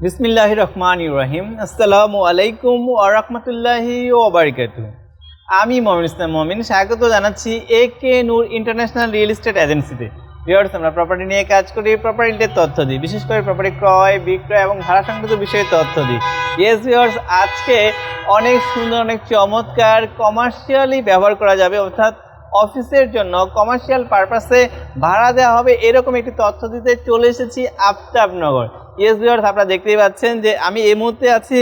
বিসমিল্লাহির রহমানির রহিম। আসসালামু আলাইকুম ওয়া রাহমাতুল্লাহি ওয়া বারাকাতুহু। আমি মমিন ইসলাম মমিন স্বাগত জানাচ্ছি একে নূর ইন্টারন্যাশনাল রিয়েল এস্টেট এজেন্সিতে। ভিউয়ার্স, আমরা প্রপার্টি নিয়ে কাজ করি, প্রপার্টির তথ্য দিই, বিশেষ করে প্রপার্টি ক্রয় বিক্রয় এবং ভাড়া সংক্রান্ত বিষয়ে তথ্য দিই। ইয়েস ভিউয়ার্স, আজকে অনেক সুন্দর অনেক চমৎকার কমার্শিয়ালি ব্যবহার করা যাবে, অর্থাৎ অফিসের জন্য কমার্শিয়াল পারপাসে ভাড়া দেওয়া হবে এরকম একটি তথ্য দিতে চলে এসেছি আফতাবনগর। ইয়েস ভিউয়ার্স, আপনারা দেখতেই পাচ্ছেন যে আমি এই মুহূর্তে আছি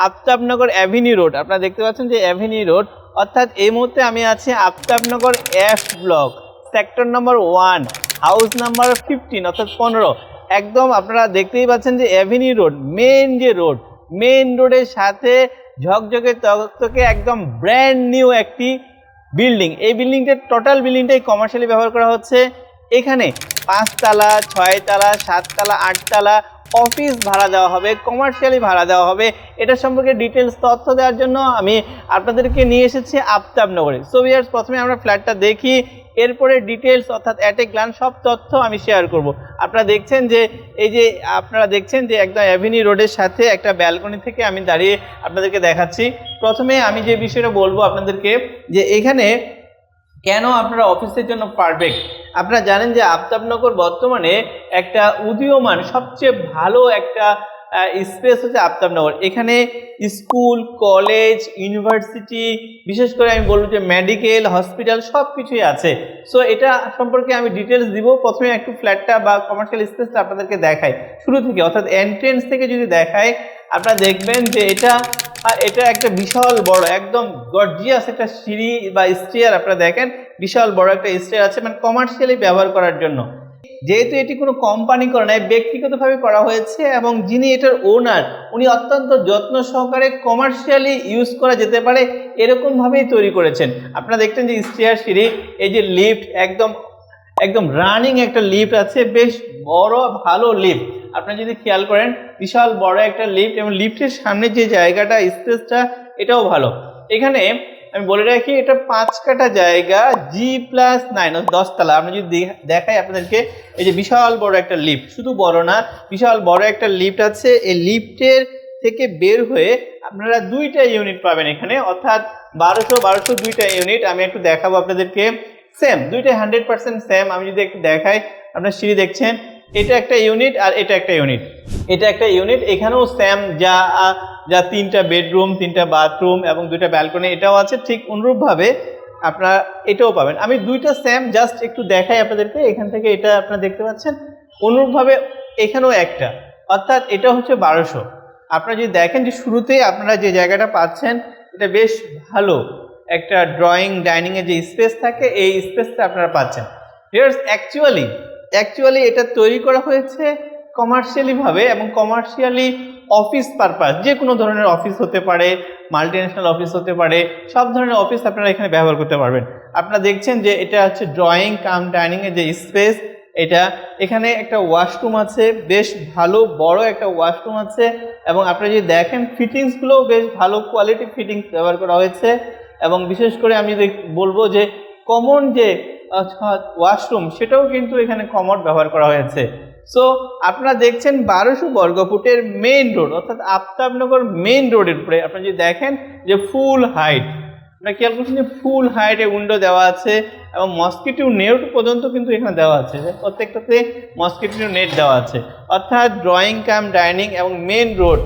আফতাবনগর অ্যাভিনিউ রোড। আপনারা দেখতে পাচ্ছেন যে অ্যাভিনিউ রোড, অর্থাৎ এই মুহূর্তে আমি আছি আফতাবনগর এফ ব্লক, সেক্টর নম্বর 1, হাউস নাম্বার 15 অর্থাৎ 15। একদম আপনারা দেখতেই পাচ্ছেন যে অ্যাভিনিউ রোড, মেইন রোডের সাথে ঝকঝকে তকতকে একদম ব্র্যান্ড নিউ একটি বিল্ডিং। এই বিল্ডিংটা টোটাল বিল্ডিংটাই কমার্শিয়ালি ব্যবহার করা হচ্ছে। এখানে 5 তলা 6 তলা 7 তলা 8 তলা অফিস ভাড়া দেওয়া হবে, কমার্শিয়ালি ভাড়া দেওয়া হবে। এটা সম্পর্কে ডিটেলস তথ্য দেওয়ার জন্য আমি আপনাদেরকে নিয়ে এসেছি আফতাবনগরে। সো ভিউয়ার্স, প্রথমে আমরা ফ্ল্যাটটা দেখি, এরপরে ডিটেলস অর্থাৎ অ্যাট এ গ্ল্যান্স সব তথ্য আমি শেয়ার করব। আপনারা দেখছেন যে একদম অ্যাভিনিউ রোডের সাথে একটা ব্যালকনি থেকে আমি দাঁড়িয়ে আপনাদেরকে দেখাচ্ছি। প্রথমে আমি যে বিষয়টা বলবো আপনাদেরকে, যে এখানে কেন আপনারা অফিসের জন্য পারফেক্ট। আপনারা জানেন যে আফতাবনগর বর্তমানে একটা উদীয়মান সবচেয়ে ভালো একটা স্পেস হচ্ছে আফতাবনগর। এখানে স্কুল, কলেজ, ইউনিভার্সিটি, বিশেষ করে আমি বলবো যে মেডিকেল, হসপিটাল সব কিছুই আছে। সো এটা সম্পর্কে আমি ডিটেলস দিব। প্রথমে একটু ফ্ল্যাটটা বা কমার্শিয়াল স্পেসটা আপনাদেরকে দেখাই শুরু থেকে, অর্থাৎ এন্ট্রেন্স থেকে যদি দেখাই, আপনারা দেখবেন যে এটা একটা বিশাল বড় একদম গর্জিয়াস একটা সিঁড়ি বা স্টেয়ার। আপনারা দেখেন বিশাল বড় একটা স্টেয়ার আছে, মানে কমার্শিয়ালি ব্যবহার করার জন্য। যেহেতু এটি কোনো কোম্পানি করা নয়, ব্যক্তিগতভাবে করা হয়েছে, এবং যিনি এটার ওনার উনি অত্যন্ত যত্ন সহকারে কমার্শিয়ালি ইউজ করা যেতে পারে এরকমভাবেই তৈরি করেছেন। আপনারা দেখতেন যে স্টেয়ার সিঁড়ি, এই যে লিফট, একদম রানিং একটা লিফট আছে, বেশ বড় ভালো লিফট। আপনারা যদি খেয়াল করেন বিশাল বড় একটা লিফট, এবং লিফটের সামনে যে জায়গাটা স্পেসটা এটাও ভালো। এখানে আমি বলে রাখি এটা 5 কাঠা জায়গা, G+9 10 তলা। আমি যদি দেখাই আপনাদেরকে, এই যে বিশাল বড় একটা লিফট, শুধু বড় না বিশাল বড় একটা লিফট আছে। এই লিফটের থেকে বের হয়ে আপনারা 2টা ইউনিট পাবেন এখানে, অর্থাৎ 1200 2টা ইউনিট। আমি একটু দেখাবো আপনাদেরকে, সেম দুইটা 100% সেম। আমি যদি একটু দেখাই, আপনার সিঁড়ি দেখছেন, এটা একটা ইউনিট আর এটা একটা ইউনিট, এখানেও সেম, যা 3টা বেডরুম, 3টা বাথরুম এবং 2টা ব্যালকনি, এটাও আছে। ঠিক অনুরূপভাবে আপনারা এটাও পাবেন। আমি 2টা সেম জাস্ট একটু দেখাই আপনাদেরকে, এখান থেকে এটা আপনারা দেখতে পাচ্ছেন। অনুরূপভাবে এখানেও একটা, অর্থাৎ এটা হচ্ছে 1200। আপনারা যদি দেখেন যে শুরুতেই আপনারা যে জায়গাটা পাচ্ছেন, এটা বেশ ভালো একটা ড্রয়িং ডাইনিং এর যে স্পেস থাকে, এই স্পেসটা আপনারা পাচ্ছেন। ভিউয়ার্স, অ্যাকচুয়ালি এটা তৈরি করা হয়েছে কমার্শিয়ালি ভাবে, এবং কমার্শিয়ালি অফিস পারপাস, যে কোনো ধরনের অফিস হতে পারে, মাল্টিন্যাশনাল অফিস হতে পারে, সব ধরনের অফিস আপনারা এখানে ব্যবহার করতে পারবেন। আপনারা দেখছেন যে এটা হচ্ছে ড্রয়িং কাম ডাইনিং এর যে স্পেস, এখানে একটা ওয়াশরুম আছে, বেশ ভালো বড় একটা ওয়াশরুম আছে, এবং আপনারা যদি দেখেন ফিটিংসগুলোও বেশ ভালো কোয়ালিটি ফিটিংস ব্যবহার করা হয়েছে। এবং বিশেষ করে আমি যদি বলবো যে কমন যে ওয়াশরুম, সেটাও কিন্তু এখানে কমন ব্যবহার করা হয়েছে। সো আপনারা দেখছেন 1200 বর্গফুটের মেইন রোড, অর্থাৎ আফতাবনগর মেইন রোডের উপরে আপনারা যদি দেখেন যে ফুল হাইট, আপনারা খেয়াল করছেন যে ফুল হাইটে উইন্ডো দেওয়া আছে, এবং মসকিটো নেট পর্যন্ত কিন্তু এখানে দেওয়া আছে, প্রত্যেকটাতে মসকিটো নেট দেওয়া আছে। অর্থাৎ ড্রয়িং কাম ডাইনিং এবং মেইন রোড,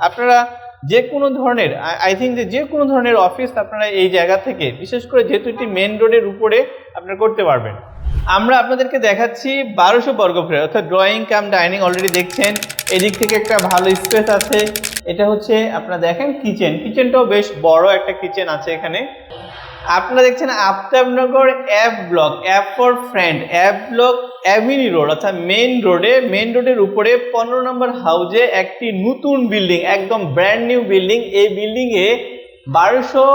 আপনারা যে কোনো ধরনের যে কোনো ধরনের অফিস আপনারা এই জায়গা থেকে, বিশেষ করে যেহেতু এটি মেন রোডের উপরে, আপনারা করতে পারবেন। আমরা আপনাদেরকে দেখাচ্ছি 1200 বর্গফুট, অর্থাৎ ড্রয়িং কাম ডাইনিং অলরেডি দেখছেন। এদিক থেকে একটা ভালো স্পেস আছে। এটা হচ্ছে আপনারা দেখেন কিচেনটাও বেশ বড় একটা কিচেন আছে এখানে। আপনারা দেখছেন Aftabnagar F block, F for friend, F block avenue road, অর্থাৎ মেইন রোডের উপরে 15 নম্বর হাউজে একটি নতুন বিল্ডিং, একদম ব্র্যান্ড নিউ বিল্ডিং। এই বিল্ডিংয়ে 1200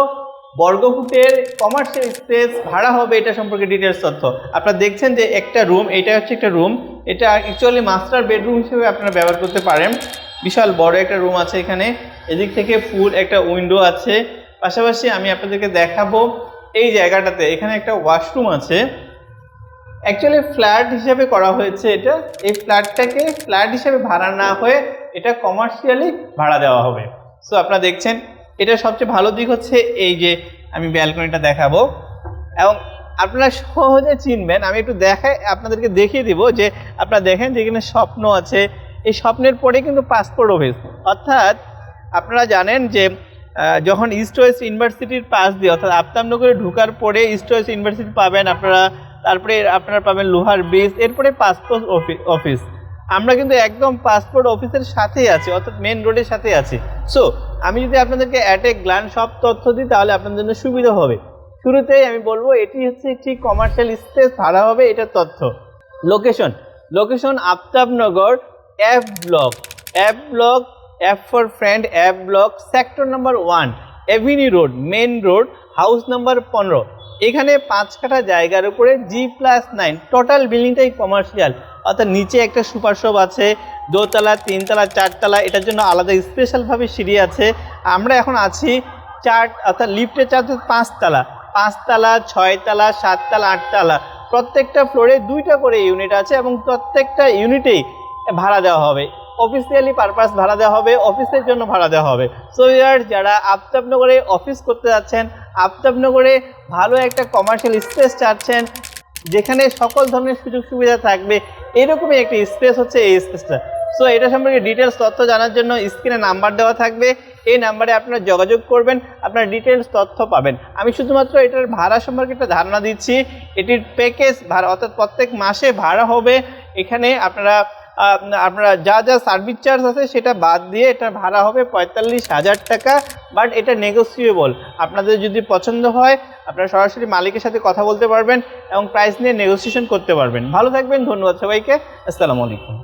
বর্গফুটের কমার্শিয়াল স্পেস ভাড়া হবে, এটা সম্পর্কে ডিটেলস তথ্য। আপনারা দেখছেন যে একটা রুম, এটা হচ্ছে একটা রুম, এটা অ্যাকচুয়ালি মাস্টার বেডরুম হিসেবে আপনারা ব্যবহার করতে পারেন। বিশাল বড় একটা রুম আছে এখানে, এদিক থেকে ফুল একটা উইন্ডো আছে। পাশাপাশি আমি আপনাদেরকে দেখাবো এই জায়গাটাতে, এখানে একটা ওয়াশরুম আছে, অ্যাকচুয়ালি ফ্ল্যাট হিসেবে করা হয়েছে এটা। এই ফ্ল্যাটটাকে ফ্ল্যাট হিসেবে ভাড়া না হয়ে এটা কমার্শিয়ালি ভাড়া দেওয়া হবে। সো আপনারা দেখছেন এটা সবচেয়ে ভালো দিক হচ্ছে এই যে আমি ব্যালকনিটা দেখাবো এবং আপনারা সহজে চিনবেন। আমি একটু দেখাই, আপনাদেরকে দেখিয়ে দিব যে আপনারা দেখেন যে এখানে স্বপ্ন আছে। এই স্বপ্নের পরে কিন্তু পাসপোর্ট অফিস, অর্থাৎ আপনারা জানেন যে যখন ইস্ট ওয়েস্ট ইউনিভার্সিটির পাশ দিয়ে অর্থাৎ আফতাবনগরে ঢোকার পরে ইস্ট ওয়েস্ট ইউনিভার্সিটি পাবেন আপনারা, তারপরে আপনারা পাবেন লোহার ব্রিজ, এরপরে পাসপোর্ট অফিস। আমরা কিন্তু একদম পাসপোর্ট অফিসের সাথেই আছি, অর্থাৎ মেন রোডের সাথেই আছি। সো আমি যদি আপনাদেরকে অ্যাট এ গ্ল্যান্স সব তথ্য দিই তাহলে আপনাদের জন্য সুবিধা হবে। শুরুতেই আমি বলবো এটি হচ্ছে একটি কমার্শিয়াল স্পেস ভাড়া হবে, এটার তথ্য। Location Aftabnagar F block F for friend, F block, sector number 1, avenue road, main road, house number 15। এখানে 5 কাঠা জায়গার উপরে G+9 টোটাল বিল্ডিংটাই কমার্শিয়াল, অর্থাৎ নিচে একটা সুপার শপ আছে, 2 তলা 3 তলা 4 তলা, এটার জন্য আলাদা স্পেশালভাবে সিঁড়ি আছে। আমরা এখন আছি 4 অর্থাৎ লিফটের চার্জ 5 তলা, 5 তলা 6 তলা 7 তলা 8 তলা, প্রত্যেকটা ফ্লোরে 2টা করে ইউনিট আছে এবং প্রত্যেকটা ইউনিটেই ভাড়া দেওয়া হবে। অফিসিয়ালি পারপাস ভাড়া দেওয়া হবে, অফিসের জন্য ভাড়া দেওয়া হবে। সো যারা আফতাবনগরে অফিস করতে যাচ্ছেন, আফতাবনগরে ভালো একটা কমার্শিয়াল স্পেস চাচ্ছেন যেখানে সকল ধরনের সুযোগ সুবিধা থাকবে, এরকমই একটি স্পেস হচ্ছে এই স্পেসটা। সো এটা সম্পর্কে ডিটেলস তথ্য জানার জন্য স্ক্রিনে নাম্বার দেওয়া থাকবে, এই নাম্বারে আপনারা যোগাযোগ করবেন, আপনারা ডিটেলস তথ্য পাবেন। আমি শুধুমাত্র এটার ভাড়া সম্পর্কে একটা ধারণা দিচ্ছি। এটির প্যাকেজ ভাড়া অর্থাৎ প্রত্যেক মাসে ভাড়া হবে। এখানে আপনারা যা সার্ভিস চার্জ আছে সেটা বাদ দিয়ে এটা ভাড়া হবে 45,000 টাকা, বাট এটা নেগোসিয়েবল। আপনাদের যদি পছন্দ হয় আপনারা সরাসরি মালিকের সাথে কথা বলতে পারবেন এবং প্রাইস নিয়ে নেগোসিয়েশন করতে পারবেন। ভালো থাকবেন, ধন্যবাদ সবাইকে, আসসালামু আলাইকুম।